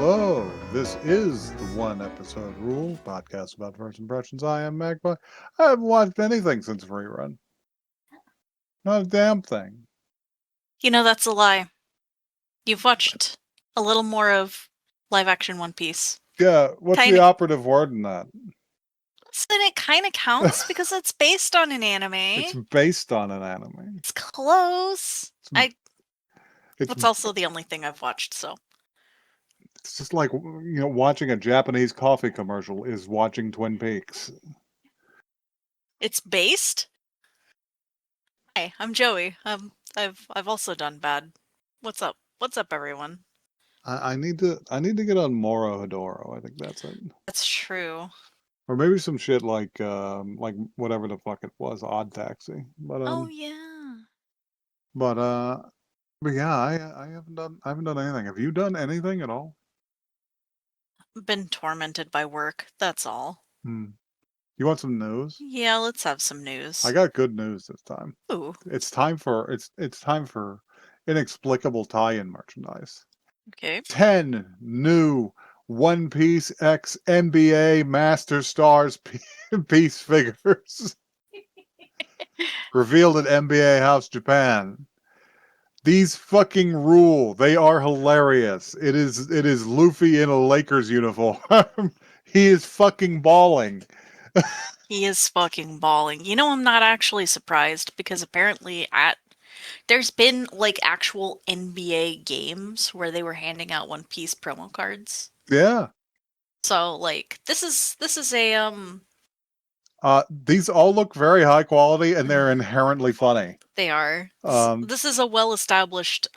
Hello, this is the One Episode Rule podcast about first impressions. I am Magpie. I haven't watched anything since rerun. Not a damn thing. That's a lie. You've watched a little more of live action One Piece. Yeah, what's the operative word in that? So then it kind of counts because it's based on an anime. It's based on an anime. It's close. It's also the only thing I've watched, so. It's just like, watching a Japanese coffee commercial is watching Twin Peaks. It's based? Hi, I'm Joey. I've also done bad. What's up? What's up, everyone? I need to get on Moro Hidoro. I think that's it. That's true. Or maybe some shit like whatever the fuck it was, Odd Taxi. But oh yeah. But yeah, I haven't done anything. Have you done anything at all? Been tormented by work. That's all. You want some news? Yeah, let's have some news. I got good news this time. Ooh. It's time for inexplicable tie-in merchandise. Okay. 10 new One Piece X NBA Master Stars piece figures revealed at NBA House Japan. These fucking rule. They are hilarious. It is Luffy in a Lakers uniform. He is fucking balling. He is fucking balling. I'm not actually surprised because apparently there's been like actual NBA games where they were handing out One Piece promo cards. Yeah. So like this is a these all look very high quality and they're inherently funny. They are. This is a well-established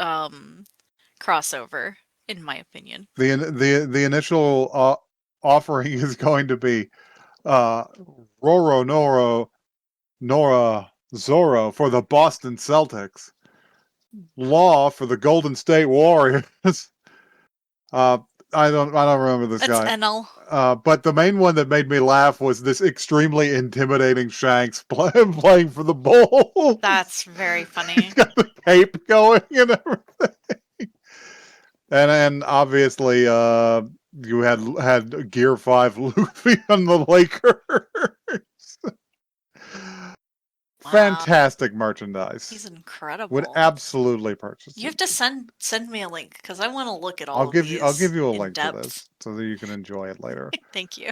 crossover, in my opinion. The initial offering is going to be Roro Nora Zorro for the Boston Celtics, Law for the Golden State Warriors. I don't remember this guy. That's NL. But the main one that made me laugh was this extremely intimidating Shanks playing for the Bulls. That's very funny. He's got the cape going and everything. And obviously, you had Gear 5 Luffy on the Lakers. Wow. Fantastic merchandise. He's incredible. Would absolutely purchase. You have to send me a link because I want to look at all of these. I'll give you a link to this so that you can enjoy it later. Thank you.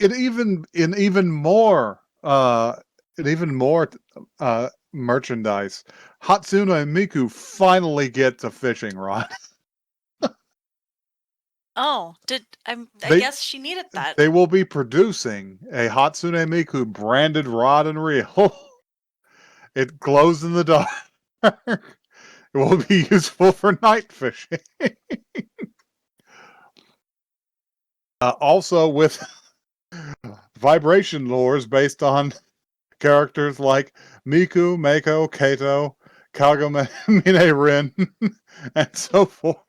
Even more merchandise. Hatsune Miku finally gets a fishing rod. Oh, I guess she needed that. They will be producing a Hatsune Miku branded rod and reel. It glows in the dark. It will be useful for night fishing. Also with vibration lures based on characters like Miku, Mako, Kato, Kagome, Rin, and so forth.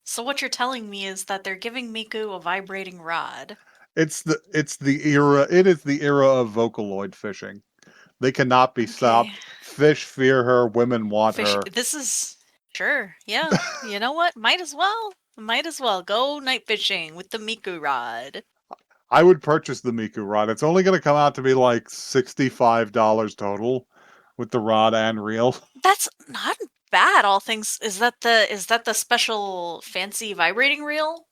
So what you're telling me is that they're giving Miku a vibrating rod. It is the era of Vocaloid fishing. They cannot be stopped. Fish fear her, women want her. This is sure. Yeah. You know what? Might as well go night fishing with the Miku rod. I would purchase the Miku rod. It's only going to come out to be like $65 total with the rod and reel. That's not bad. All things is that the special fancy vibrating reel?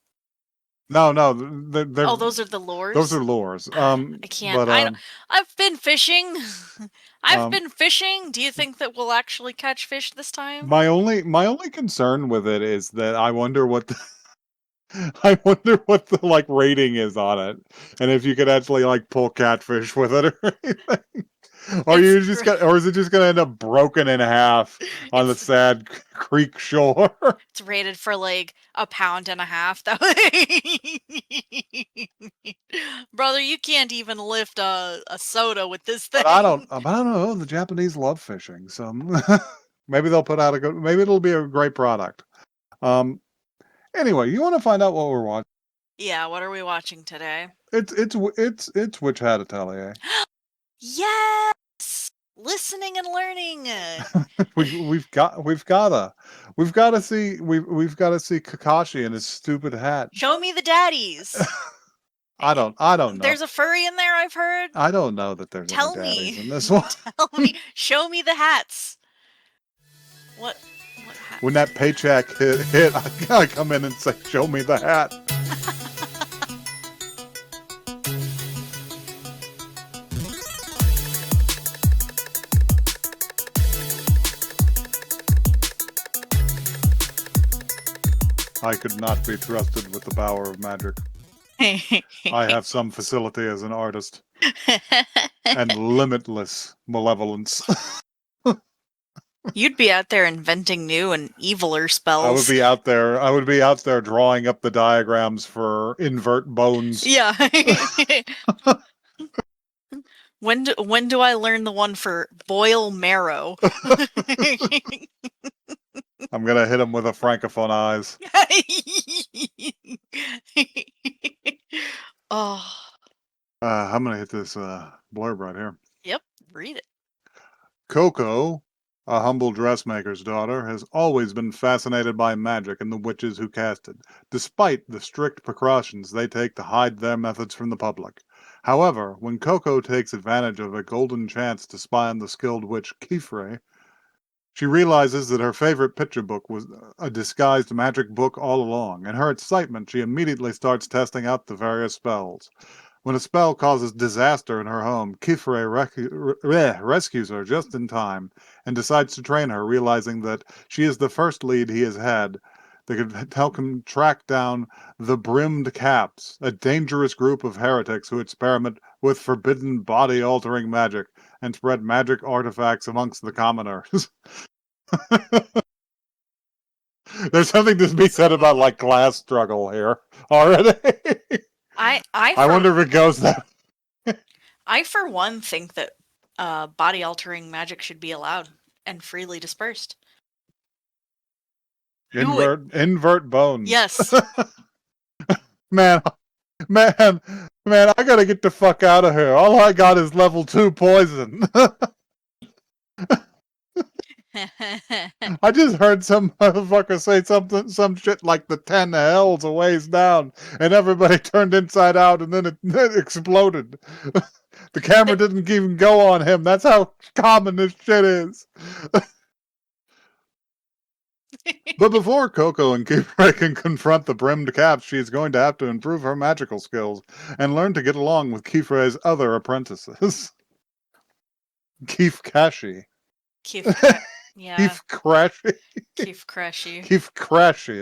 No. Those are the lures. Those are lures. I can't. But, I've been fishing. I've been fishing. Do you think that we'll actually catch fish this time? My only concern with it is that I wonder what the like rating is on it, and if you could actually like pull catfish with it or anything. Or is it just gonna end up broken in half on the sad creek shore? It's rated for like 1.5 pounds. That way, brother, you can't even lift a soda with this thing. But I don't know. The Japanese love fishing, so maybe they'll put out maybe it'll be a great product. Anyway, you want to find out what we're watching? Yeah, what are we watching today? It's Witch Hat Atelier. Yes, listening and learning. we've got We've got to see we've got to see Kakashi in his stupid hat. Show me the daddies. I don't know. There's a furry in there, I've heard. I don't know that there's any Tell daddies me. in this one. Tell me. Show me the hats. What hat? When that paycheck hit, I come in and say, "Show me the hat." I could not be trusted with the power of magic. I have some facility as an artist and limitless malevolence. You'd be out there inventing new and eviler spells. I would be out there drawing up the diagrams for invert bones. Yeah. When do I learn the one for boil marrow? I'm gonna hit him with a francophone eyes. Oh. I'm gonna hit this blurb right here. Yep, read it. Coco, a humble dressmaker's daughter, has always been fascinated by magic and the witches who cast it, despite the strict precautions they take to hide their methods from the public. However, when Coco takes advantage of a golden chance to spy on the skilled witch Qifkashi, she realizes that her favorite picture book was a disguised magic book all along. In her excitement, she immediately starts testing out the various spells. When a spell causes disaster in her home, Qifkashi rescues her just in time and decides to train her, realizing that she is the first lead he has had that could help him track down the Brimmed Caps, a dangerous group of heretics who experiment with forbidden body-altering magic and spread magic artifacts amongst the commoners. There's something to be said about like class struggle here already. I wonder if it goes that. I for one think that body altering magic should be allowed and freely dispersed. Invert bones. Yes. man, I gotta get the fuck out of here. All I got is level 2 poison. I just heard some motherfucker say some shit like the 10 hells a ways down, and everybody turned inside out, and then it exploded. The camera didn't even go on him. That's how common this shit is. But before Coco and Qifkashi can confront the Brimmed Caps, she is going to have to improve her magical skills and learn to get along with Qifkashi's other apprentices. Qifkashi. Yeah. Qifkashi.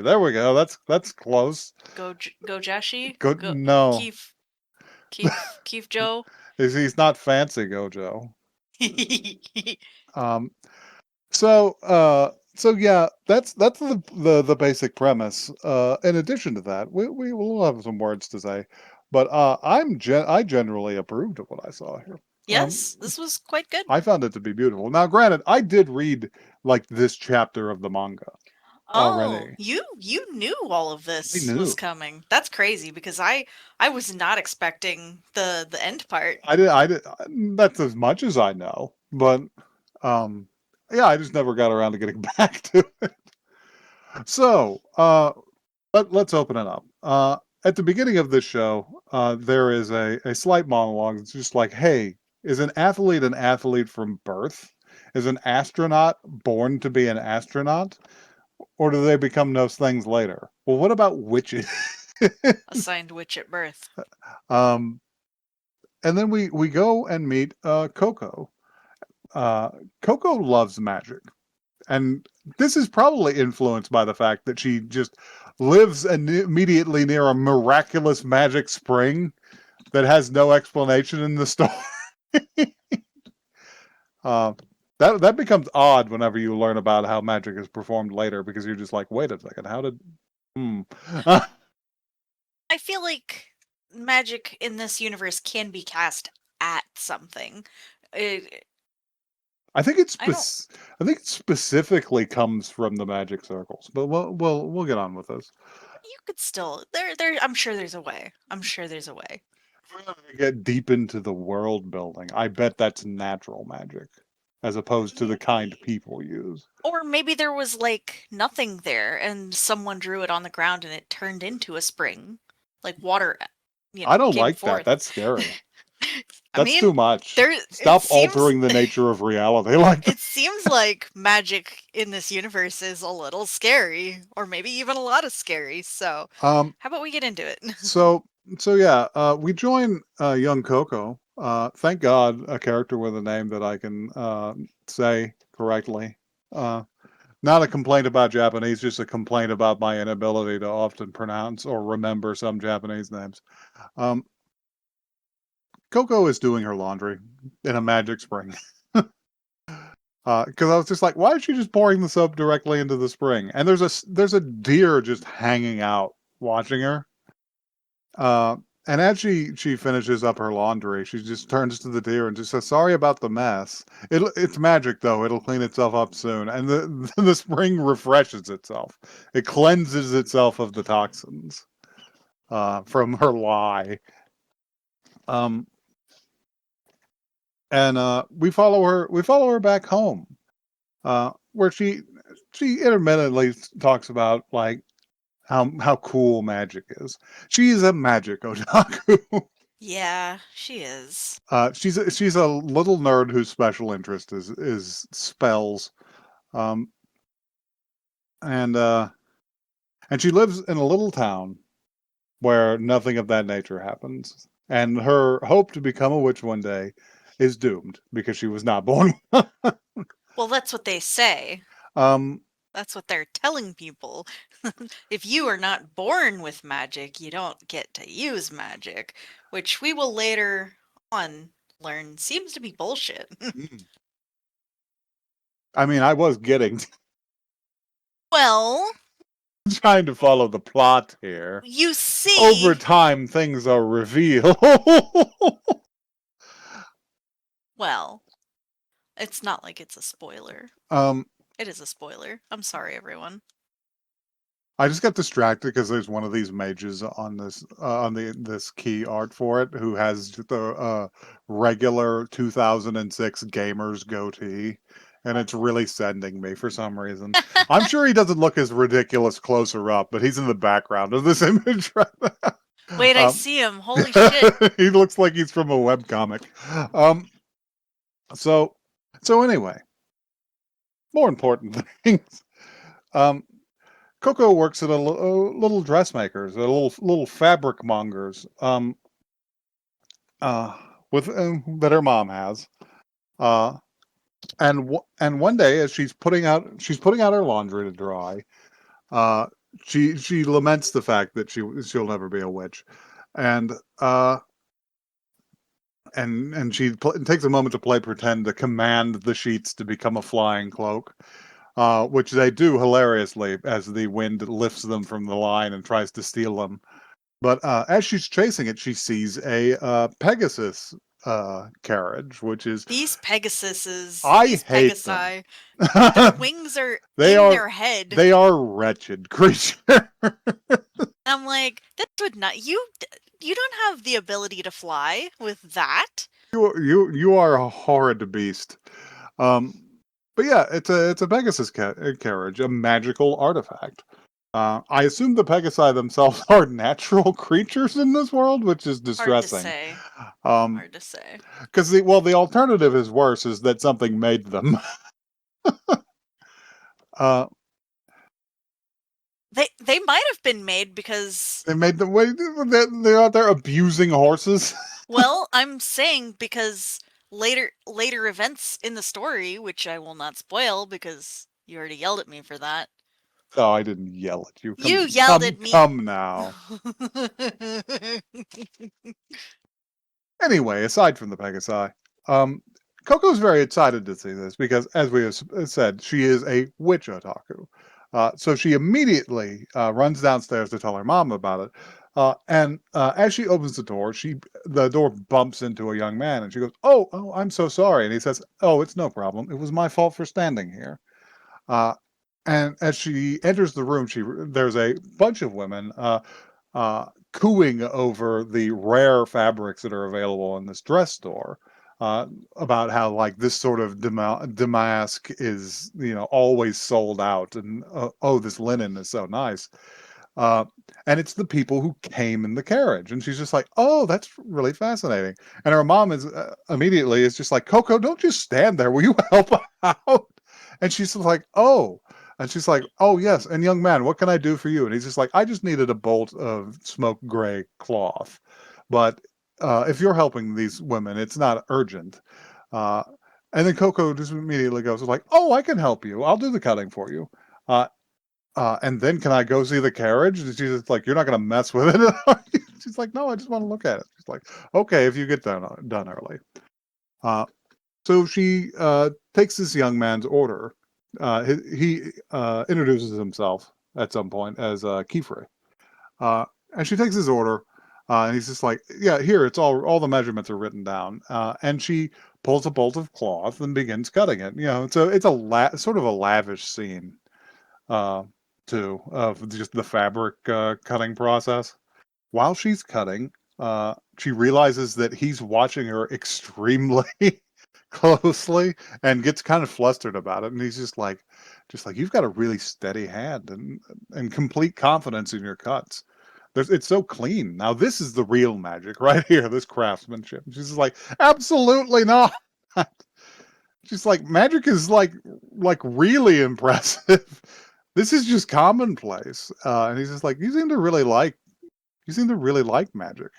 There we go. That's close. Gojashi? No. Keef Joe? He's not fancy, Gojo. So yeah, that's the basic premise. In addition to that, we will have some words to say, but I generally approved of what I saw here. Yes, this was quite good. I found it to be beautiful. Now, granted, I did read like this chapter of the manga already. You knew all of this was coming. That's crazy because I was not expecting the end part. I did. That's as much as I know, but yeah, I just never got around to getting back to it. So, let's open it up. At the beginning of this show, there is a slight monologue. It's just like, hey, is an athlete from birth? Is an astronaut born to be an astronaut? Or do they become those things later? Well, what about witches? Assigned witch at birth. And then we go and meet Coco. Coco loves magic. And this is probably influenced by the fact that she just lives immediately near a miraculous magic spring that has no explanation in the story. That becomes odd whenever you learn about how magic is performed later, because you're just like, wait a second, how did... I feel like magic in this universe can be cast at something. I think it specifically comes from the magic circles, but we'll get on with this. You could still there. I'm sure there's a way. If we're gonna get deep into the world building, I bet that's natural magic. as opposed to the kind people use. Or maybe there was like nothing there and someone drew it on the ground and it turned into a spring. Like water, I don't came like that. forth. That's scary. I That's mean, too much. there it Stop seems altering the nature of reality like that. it seems like magic in this universe is a little scary, or maybe even a lot of scary. So, how about we get into it? So yeah, we join young Coco. Thank God, a character with a name that I can say correctly. Not a complaint about Japanese, just a complaint about my inability to often pronounce or remember some Japanese names. Um, Coco is doing her laundry in a magic spring. Because I was just like, why is she just pouring the soap directly into the spring? And there's a deer just hanging out watching her. Uh, and as she finishes up her laundry, she just turns to the deer and just says, "Sorry about the mess. It's magic though. It'll clean itself up soon." And the the spring refreshes itself. It cleanses itself of the toxins from her lie. Um, and we follow her. We follow her back home, where she intermittently talks about like how cool magic is. She's a magic otaku. Yeah, she is. She's a little nerd whose special interest is spells, um, and uh, and she lives in a little town where nothing of that nature happens. And her hope to become a witch one day is doomed because she was not born. Well, that's what they say. um, That's what they're telling people. If you are not born with magic, you don't get to use magic, which we will later on learn seems to be bullshit. I mean, I was getting Well, trying to follow the plot here. you Over see. time, things are revealed. Well, it's not like it's a spoiler. um, It is a spoiler. I'm sorry, everyone. I just got distracted because there's one of these mages on this key art for it who has the regular 2006 gamers goatee, and it's really sending me for some reason. I'm sure he doesn't look as ridiculous closer up, but he's in the background of this image right now. Wait, I see him. Holy shit. He looks like he's from a webcomic. Um, so anyway, more important things. Um, Coco works at a little dressmakers, a little fabric mongers, uh, with that her mom has. Uh, and one day, as she's putting out her laundry to dry. Uh, she laments the fact that she'll never be a witch, and uh, and she takes a moment to play pretend to command the sheets to become a flying cloak. Which they do hilariously as the wind lifts them from the line and tries to steal them. But as she's chasing it, she sees a Pegasus carriage, which is These Pegasuses, I these hate them. Pegasi, their wings are they in are their head. they are wretched creatures. I'm like, this would not you don't have the ability to fly with that. You are a horrid beast. Um, but yeah, it's a Pegasus carriage, a magical artifact. I assume the Pegasi themselves are natural creatures in this world, which is Hard to distressing. say. Um, Hard to say. because the alternative is worse, is that something made them. uh, They might have been made because they made them way they're out there abusing horses. well, I'm saying because later events in the story, which I will not spoil because you already yelled at me for that. Oh, I didn't yell at you. You yelled at me. Come now. Anyway, aside from the Pegasi, um, Coco's very excited to see this because, as we have said, she is a witch otaku. So she immediately runs downstairs to tell her mom about it. And as she opens the door bumps into a young man, and she goes, "Oh, I'm so sorry." And he says, "Oh, it's no problem. It was my fault for standing here." Uh, and as she enters the room, there's a bunch of women cooing over the rare fabrics that are available in this dress store. uh, about how like this sort of damask is, you know, always sold out, and oh, this linen is so nice. Uh, and it's the people who came in the carriage, and she's just like, oh, that's really fascinating. And her mom is immediately is just like, Coco, don't just stand there. Will you help out? And she's like, oh. And she's like, oh, yes. And young man, what can I do for you? And he's just like, I just needed a bolt of smoke gray cloth. But if you're helping these women, it's not urgent. Uh, and then Coco just immediately goes like, oh, I can help you. I'll do the cutting for you. Uh, and then can I go see the carriage? And she's just like, you're not going to mess with it. She's like, no, I just want to look at it. She's like, okay, if you get done early. Uh, so she takes this young man's order. He introduces himself at some point as Kiefer. And she takes his order, and he's just like, yeah, here, it's all the measurements are written down. And she pulls a bolt of cloth and begins cutting it. You know, so it's sort of a lavish scene, uh, too, of just the fabric cutting process. While she's cutting, she realizes that he's watching her extremely closely and gets kind of flustered about it. And he's just like you've got a really steady hand and complete confidence in your cuts. It's so clean. Now this is the real magic right here. This craftsmanship. She's just like, absolutely not. She's like, magic is like really impressive. This is just commonplace. And he's just like, you seem to really like magic.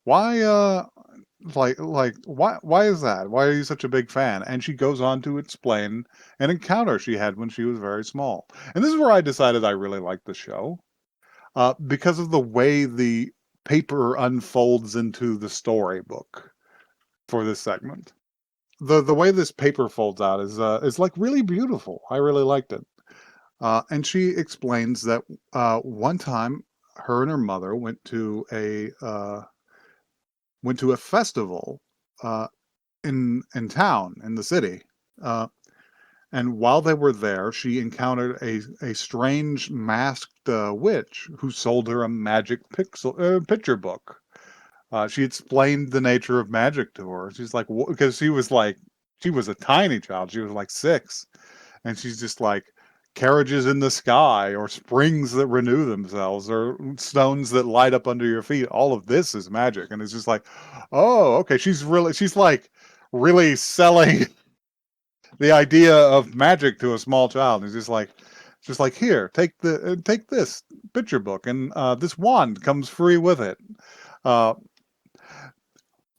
Why why is that? Why are you such a big fan? And she goes on to explain an encounter she had when she was very small. And this is where I decided I really liked the show. Because of the way the paper unfolds into the storybook for this segment. The way this paper folds out is like really beautiful. I really liked it. And she explains that one time her and her mother went to a festival uh, in town in the city. Uh, and while they were there, she encountered a strange masked witch who sold her a magic picture book. She explained the nature of magic to her. She's like, because she was a tiny child. She was like 6, and she's just like, carriages in the sky or springs that renew themselves or stones that light up under your feet. All of this is magic. And it's just like, oh, okay. She's like really selling the idea of magic to a small child. And it's just like, here, take this picture book, and this wand comes free with it. Uh,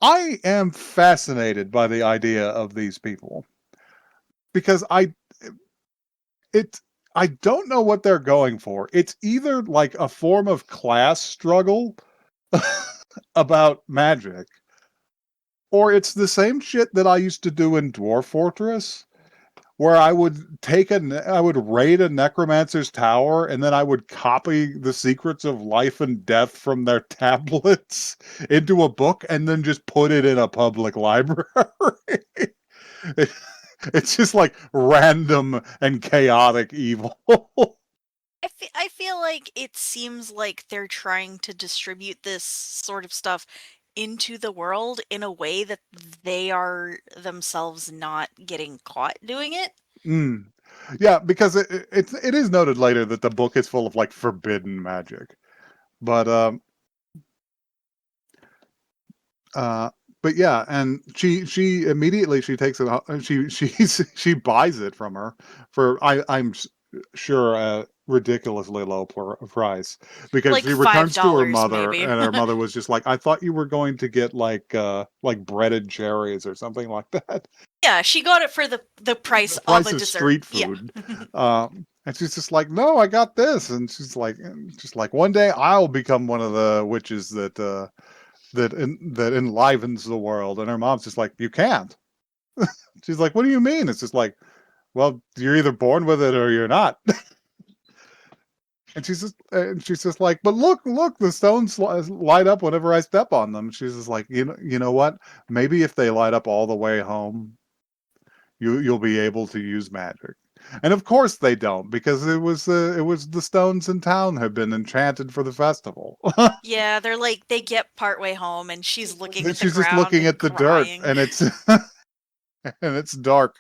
I am fascinated by the idea of these people because it I don't know what they're going for. It's either like a form of class struggle about magic, or it's the same shit that I used to do in Dwarf Fortress, where I would raid a necromancer's tower, and then I would copy the secrets of life and death from their tablets into a book, and then just put it in a public library. It's just like random and chaotic evil. I feel like it seems like they're trying to distribute this sort of stuff into the world in a way that they are themselves not getting caught doing it. Mm. Yeah, because it is noted later that the book is full of like forbidden magic, but uh, but yeah, and she immediately she takes it she buys it from her for I'm sure a ridiculously low price, because Like she five returns to her dollars mother, maybe. and her mother was just like, I thought you were going to get like breaded cherries or something like that. Yeah, she got it for the price The of price a of dessert. street Yeah. food. And she's just like, no, I got this. And she's like, one day I'll become one of the witches that enlivens the world. And her mom's just like, you can't. She's like, what do you mean? It's just like, well, you're either born with it or you're not. And she's just like, but look, the stones light up whenever I step on them. She's just like, you know what? Maybe if they light up all the way home, you'll be able to use magic. And of course they don't, because it was the stones in town had been enchanted for the festival. Yeah, they're like they get partway home and she's looking at the She's just ground looking and at the dirt, crying. and it's and it's dark.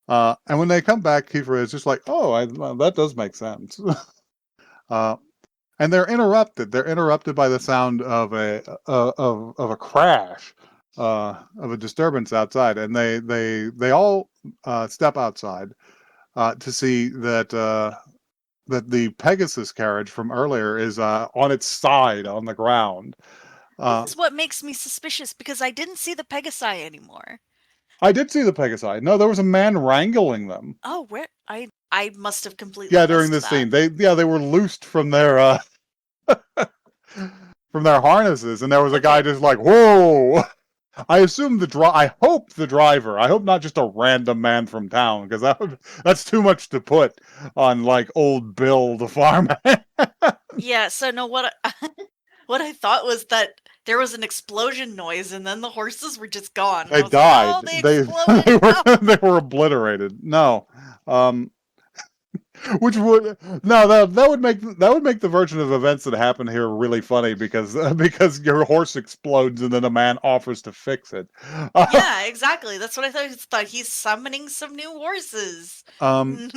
And when they come back, Kiefer is just like, "Oh, well, that does make sense." uh, and they're interrupted. They're interrupted by the sound of a crash, of a disturbance outside, and they all step outside to see that the Pegasus carriage from earlier is on its side on the ground. This Uh, is what makes me suspicious because I didn't see the Pegasi anymore. I did see the Pegasi. No, there was a man wrangling them. Oh, where I must have completely Yeah, during missed this that. scene, they were loosed from their from their harnesses, and there was a guy Okay. just like, "Whoa!" I assume I hope the driver. I hope not just a random man from town, because that's too much to put on like old Bill the farmer. Yeah, so no what I thought was that there was an explosion noise and then the horses were just gone. And They I was like, died. "Oh, they exploded." They were No. they were obliterated. No, um, which would no that would make the version of events that happen here really funny, because because your horse explodes and then a man offers to fix it. Yeah, exactly. That's what I thought. I thought he's summoning some new horses. Um,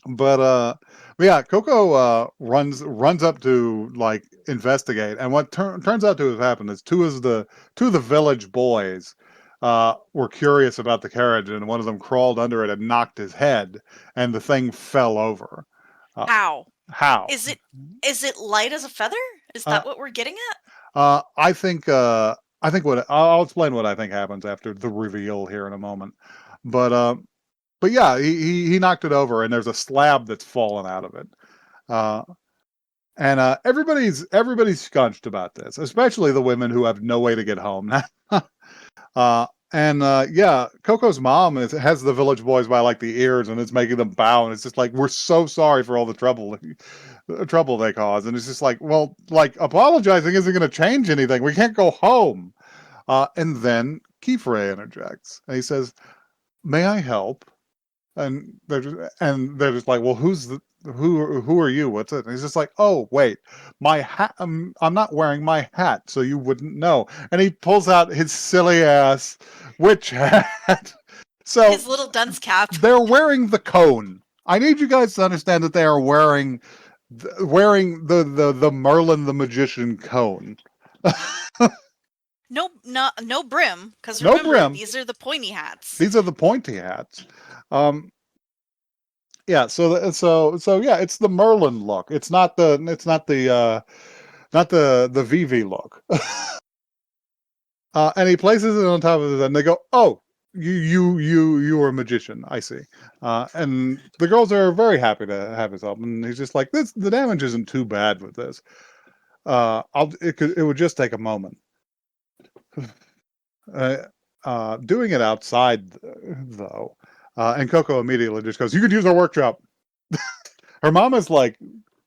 but yeah, Coco runs up to like investigate, and what turns out to have happened is two of the village boys were curious about the carriage, and one of them crawled under it and knocked his head, and the thing fell over. Uh, How? how? Is it light as a feather? Is Uh, that what we're getting at? I think what I'll explain what I think happens after the reveal here in a moment, but yeah, he knocked it over, and there's a slab that's fallen out of it. Uh, and everybody's scunched about this, especially the women who have no way to get home. Yeah, Coco's mom has the village boys by like the ears and is making them bow, and it's just like, we're so sorry for all the trouble they cause, and it's just like, well, like apologizing isn't going to change anything. We can't go home. And then Kiefer interjects, and he says, "May I help?" And they're just like, well, who are you? What's it? And he's just like, oh wait, my hat. I'm not wearing my hat, so you wouldn't know. And he pulls out his silly ass witch hat. So His little dunce cap. they're wearing the cone. I need you guys to understand that they are wearing the Merlin the magician cone. No brim, because No remember, brim. these are the pointy hats. These are the pointy hats. Um, Yeah, so yeah, it's the Merlin look. Not the VV look. And he places it on top of it, and they go, "Oh, you are a magician. I see." And the girls are very happy to have his help, and he's just like, "This the damage isn't too bad with this. It would just take a moment." Uh, Doing it outside though, and Coco immediately just goes, "You could use our workshop." Her mom is like,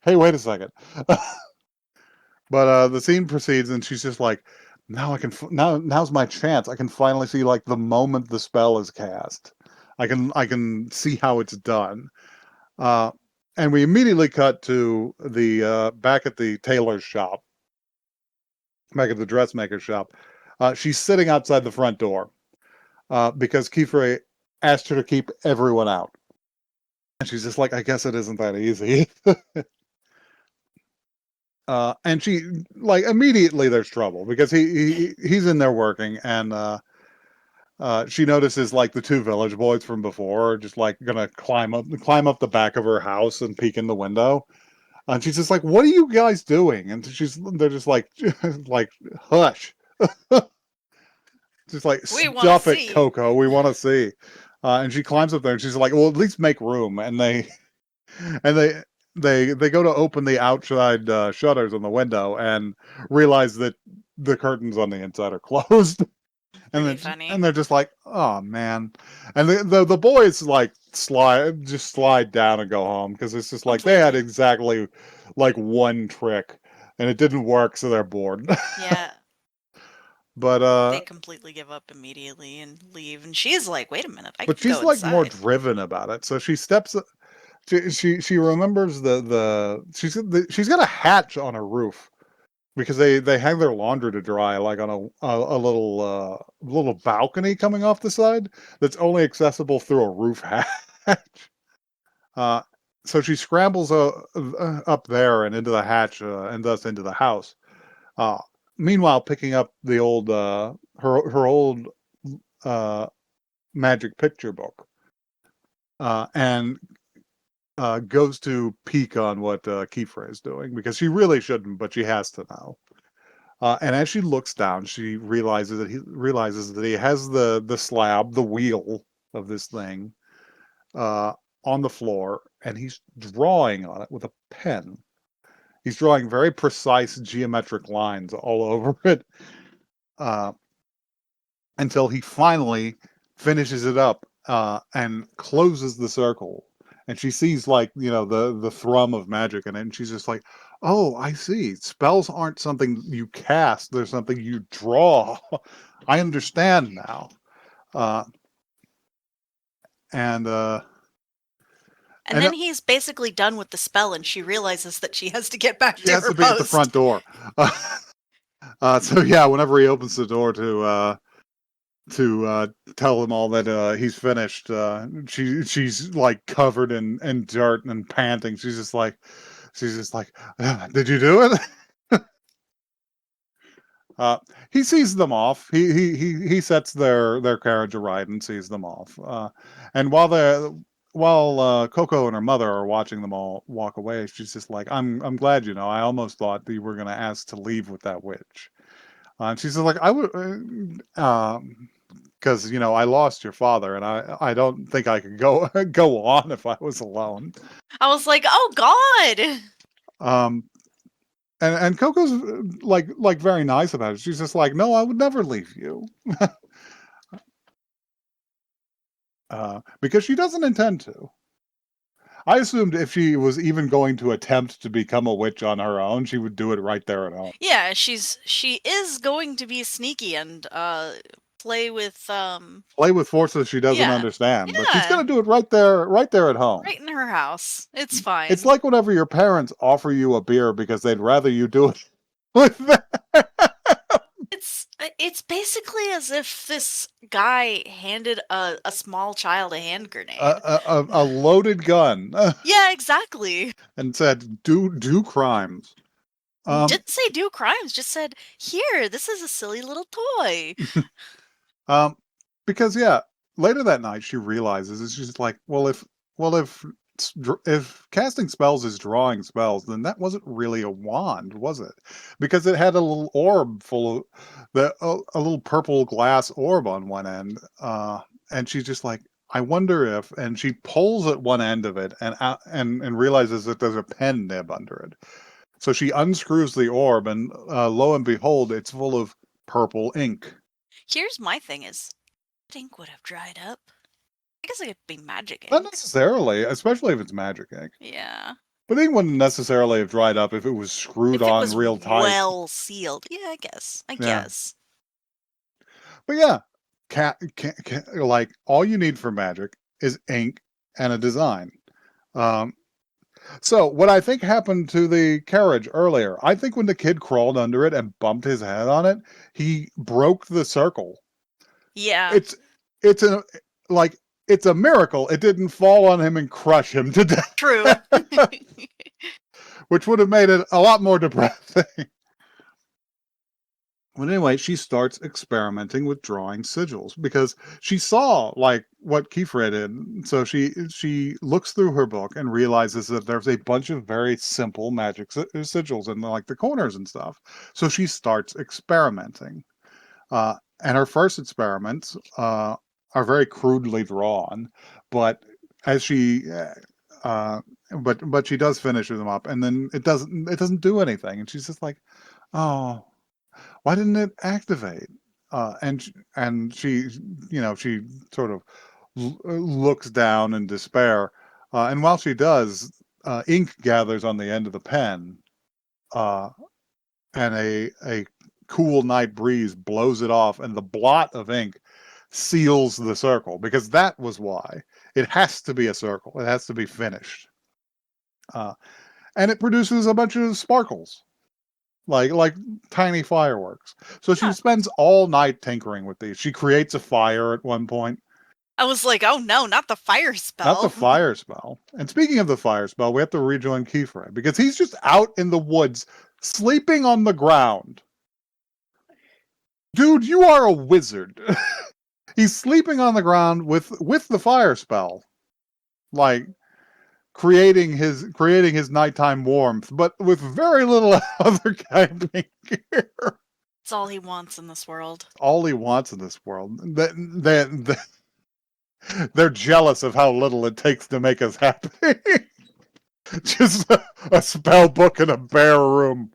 "Hey, wait a second." But the scene proceeds, and she's just like, "Now now's my chance. I can finally see like the moment the spell is cast. I can see how it's done." Uh, and we immediately cut to the back at the tailor's shop, back at the dressmaker's shop. She's sitting outside the front door because Kiefer asked her to keep everyone out, and she's just like, "I guess it isn't that easy." And she like immediately there's trouble because he's in there working, and she notices like the two village boys from before are just like gonna climb up the back of her house and peek in the window, and she's just like, "What are you guys doing?" And they're just like like, hush, just like, We want to "Stuff it, see. Coco, we want to see." And she climbs up there, and she's like, "Well, at least make room." And and they go to open the outside shutters on the window and realize that the curtains on the inside are closed. Pretty funny. And they're just like, "Oh man." And the boys like slide down and go home, because it's just like they had Completely. exactly like one trick and it didn't work, so they're bored. Yeah. But They completely give up immediately and leave, and she's like, "Wait a minute, I but can go she's like more inside." driven about it. So she steps. She remembers she's got a hatch on her roof because they hang their laundry to dry like on a little balcony coming off the side that's only accessible through a roof hatch. Uh, so she scrambles up there and into the hatch and thus into the house. Uh, Meanwhile, picking up the old her old uh, magic picture book and goes to peek on what Kiefer is doing because she really shouldn't, but she has to now. And as she looks down, she realizes that he has the slab, the wheel of this thing, uh, on the floor, and he's drawing on it with a pen. He's drawing very precise geometric lines all over it uh, until he finally finishes it up and closes the circle. And she sees like the thrum of magic in it, and she's just like, "Oh, I see. Spells aren't something you cast; they're something you draw. I understand now." Uh, and And and then he's basically done with the spell, and she realizes that she has to get back she to has her to be at the post. front door. So yeah, whenever he opens the door to tell him all that he's finished, she's like covered in dirt and panting. She's just like, "Did you do it?" He sees them off. He sets their carriage aright and sees them off. And while Coco and her mother are watching them all walk away, she's just like, I'm glad, I almost thought that you were going to ask to leave with that witch." And she's just like, I would, because I lost your father, and I don't think I could go go on if I was alone. I was like, "Oh God!" Um, and Coco's like very nice about it. She's just like, "No, I would never leave you," because she doesn't intend to. I assumed if she was even going to attempt to become a witch on her own, she would do it right there at home. Yeah, she is going to be sneaky and play with Play with forces she doesn't yeah. understand, but she's Yeah. going to do it right there at home. Right in her house. It's It's fine. like whenever your parents offer you a beer because they'd rather you do it with them. It's basically as if this guy handed a small child a hand grenade. A loaded gun Yeah, exactly. and said, "Do crimes." Um, Didn't say do crimes, just said, "Here, this is a silly little toy." um, because yeah, later that night she realizes it's just like, if casting spells is drawing spells, then that wasn't really a wand, was it? Because it had a little orb full of a little purple glass orb on one end, and she's just like, I wonder if, and she pulls at one end of it and realizes that there's a pen nib under it. So she unscrews the orb, and lo and behold, it's full of purple ink. Here's my thing is, that ink would have dried up. I guess it could be magic Not ink. necessarily, especially if it's magic ink. Yeah. But ink wouldn't necessarily have dried up if it was screwed If it on was real tight. well sealed. Yeah, I guess. I Yeah. guess. But yeah, like all you need for magic is ink and a design. Um, so what I think happened to the carriage earlier, I think when the kid crawled under it and bumped his head on it, he broke the circle. Yeah. It's it's a like it's a miracle it didn't fall on him and crush him to death, True. which would have made it a lot more depressing. But anyway, she starts experimenting with drawing sigils because she saw like what Kiefer did. So she looks through her book and realizes that there's a bunch of very simple magic sigils in like the corners and stuff. So she starts experimenting. And her first experiments are very crudely drawn, but as she but she does finish them up, and then it doesn't do anything, and she's just like, oh, why didn't it activate? And she she sort of looks down in despair, and while she does, ink gathers on the end of the pen, uh, and a cool night breeze blows it off, and the blot of ink seals the circle, because that was why. It has to be a circle. It has to be finished. And it produces a bunch of sparkles, like tiny fireworks. So she Huh. spends all night tinkering with these. She creates a fire at one point. I was like, oh no, not the fire Not the spell. fire spell. And speaking of the fire spell, we have to rejoin Qifkashi, because he's just out in the woods, sleeping on the ground. Dude, you are a wizard. He's sleeping on the ground with the fire spell, like creating his nighttime warmth, but with very little other camping gear. It's all he wants in this world. All he wants in this world. They're jealous of how little it takes to make us happy. Just a spell book in a bare room.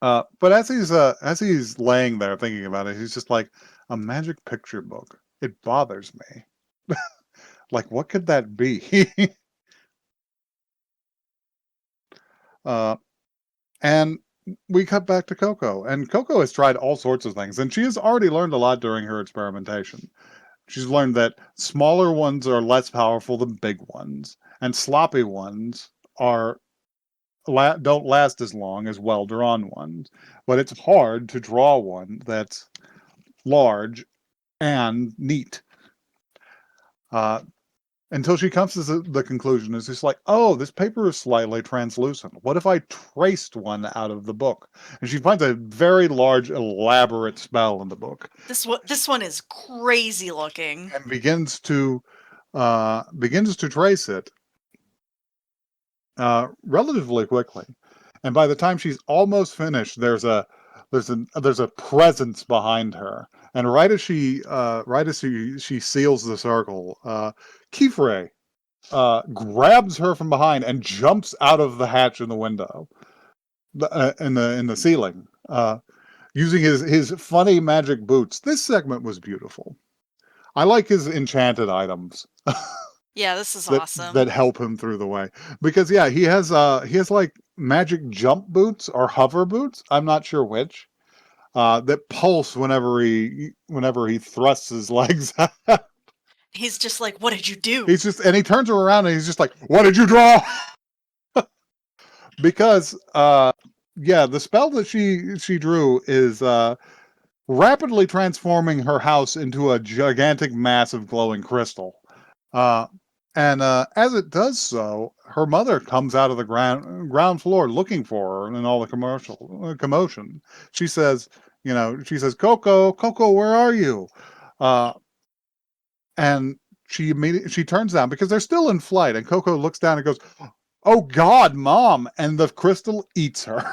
But as he's laying there thinking about it, he's just like, a magic picture book. It bothers me. Like, what could that be? And we cut back to Coco, and Coco has tried all sorts of things, and she has already learned a lot during her experimentation. She's learned that smaller ones are less powerful than big ones, and sloppy ones don't last as long as well-drawn ones. But it's hard to draw one that's large and neat. Until she comes to the conclusion, is just like, oh, this paper is slightly translucent. What if I traced one out of the book? And she finds a very large, elaborate spell in the book. This one is crazy looking. And begins to trace it relatively quickly. And by the time she's almost finished, there's a presence behind her. And right as she seals the circle, Qifkashi grabs her from behind and jumps out of the hatch in the window, in the ceiling, using his funny magic boots. This segment was beautiful. I like his enchanted items. Yeah, this is that, awesome. That help him through the way, because yeah, he has like magic jump boots or hover boots. I'm not sure which. That pulse whenever he thrusts his legs out. He's just like, what did you do? And he turns around and he's just like, what did you draw? Because yeah, the spell that she drew is rapidly transforming her house into a gigantic mass of glowing crystal. And as it does so, her mother comes out of the ground floor looking for her in all the commotion. She says, Coco, where are you? And she turns down because they're still in flight, and Coco looks down and goes, oh God, Mom! And the crystal eats her.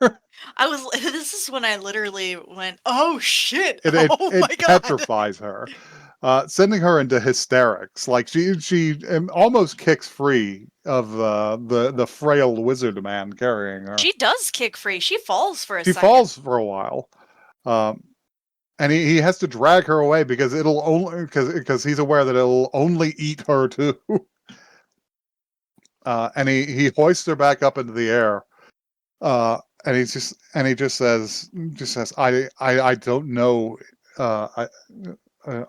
This is when I literally went, oh shit! It my God! Petrifies her. Sending her into hysterics. Like she almost kicks free of the frail wizard man carrying her. She does kick free. She falls for a second. She falls for a while, and he has to drag her away because because he's aware that it'll only eat her too. And he hoists her back up into the air, and he just says I don't know.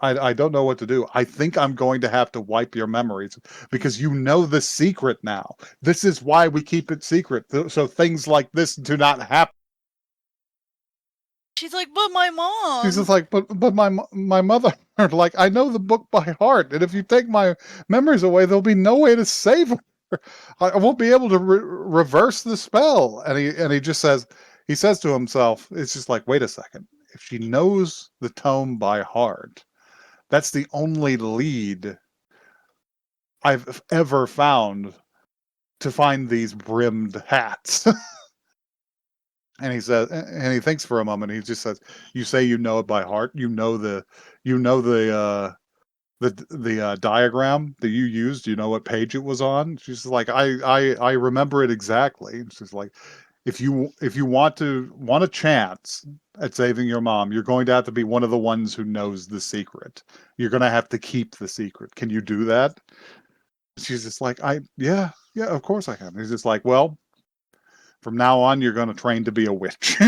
I don't know what to do. I think I'm going to have to wipe your memories because you know the secret now. This is why we keep it secret, so things like this do not happen. She's like, but my mom. She's just like, but my mother. Like, I know the book by heart, and if you take my memories away, there'll be no way to save her. I won't be able to reverse the spell. And he says to himself, it's just like, wait a second. If she knows the tome by heart, that's the only lead I've ever found to find these brimmed hats. And he thinks for a moment. He just says, "You say you know it by heart. You know the diagram that you used. You know what page it was on." She's like, I remember it exactly. She's like, if you want a chance at saving your mom, you're going to have to be one of the ones who knows the secret. You're going to have to keep the secret. Can you do that? She's just like, yeah, of course I can. He's just like, well, From now on, you're going to train to be a witch.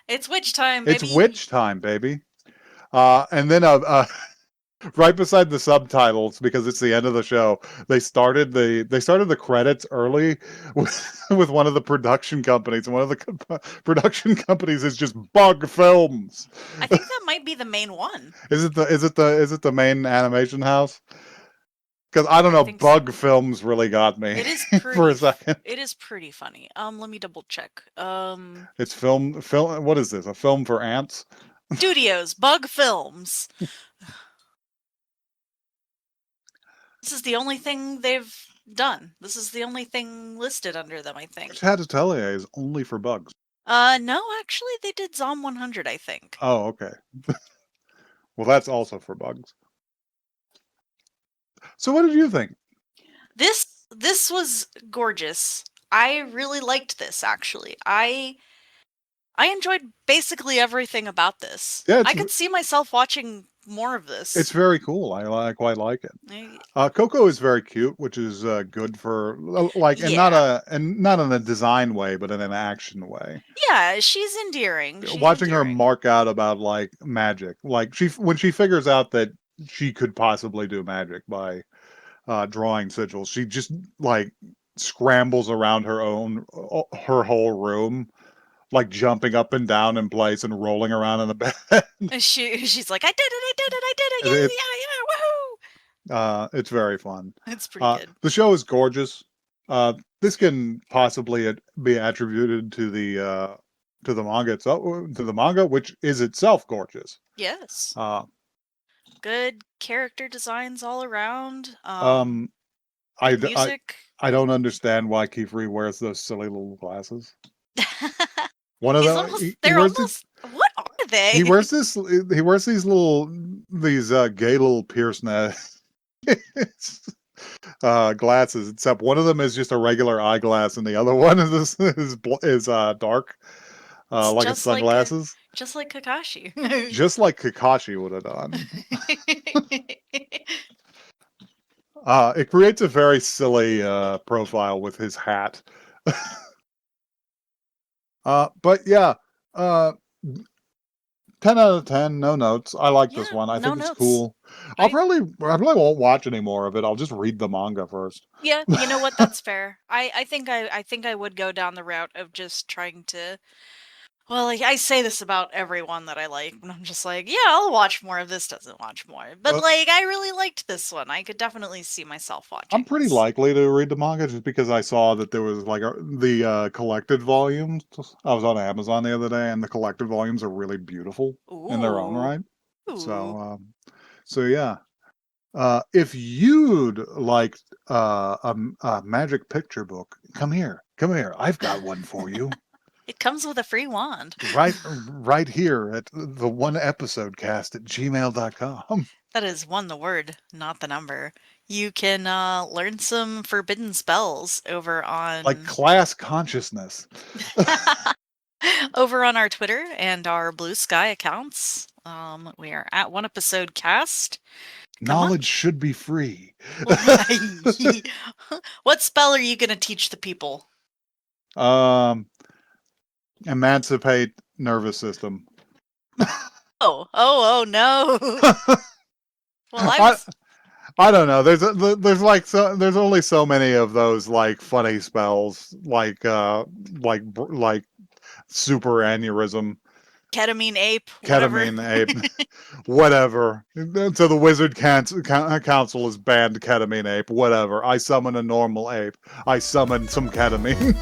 It's witch time, baby. It's witch time, baby. And then right beside the subtitles, because it's the end of the show, they started the credits early with one of the production companies, and one of the production companies is just Bug Films. I think that might be the main one. Is it the main animation house? Because I don't know, Bug Films really got me. It is pretty, for a second. It is pretty funny. Let me double check. It's film. What is this? A film for ants? Studios, Bug Films. This is the only thing they've done. This is the only thing listed under them, I think. Atelier is only for bugs. No, actually, they did Zom 100, I think. Oh, okay. Well, that's also for bugs. So what did you think? This was gorgeous. I really liked this, actually. I enjoyed basically everything about this. Yeah, I could see myself watching more of this. It's very cool. I quite like it. Coco is very cute, which is good for and not in a design way, but in an action way. Yeah, she's endearing. Watching her mark out about magic, when she figures out that she could possibly do magic by drawing sigils, she just scrambles around her whole room, jumping up and down in place and rolling around in the bed. She's like, I did it, yeah, woohoo! It's very fun. It's pretty good. The show is gorgeous. This can possibly be attributed to the manga, which is itself gorgeous. Yes. Good character designs all around. Music. I don't understand why Qifkashi wears those silly little glasses. One of them. What are they? He wears these gay little pierce nose glasses. Except one of them is just a regular eyeglass, and the other one is dark, like sunglasses. Just like Qifkashi. Just like Qifkashi would have done. It creates a very silly profile with his hat. But yeah, 10 out of 10, no notes. I like this one. I think it's cool. I probably won't watch any more of it. I'll just read the manga first. Yeah, you know what? That's fair. I think I would go down the route of just trying to. Well, I say this about everyone that I like, and I'm just like, yeah, I'll watch more of this, doesn't watch more. But, I really liked this one. I could definitely see myself watching I'm pretty likely to read the manga just because I saw that there was, the collected volumes. I was on Amazon the other day, and the collected volumes are really beautiful in their own right. Ooh. So yeah. If you'd like a magic picture book, come here. I've got one for you. It comes with a free wand. Right here at the one episode cast at gmail.com. That is one the word, not the number. You can learn some forbidden spells over on... class consciousness. Over on our Twitter and our Blue Sky accounts. We are at one episode cast. Knowledge should be free. What spell are you going to teach the people? Emancipate nervous system. Oh no. Well, I don't know. There's only so many of those funny spells like super aneurysm. Ketamine ape. Whatever. So the Wizard Council has banned ketamine ape. Whatever. I summon a normal ape. I summon some ketamine.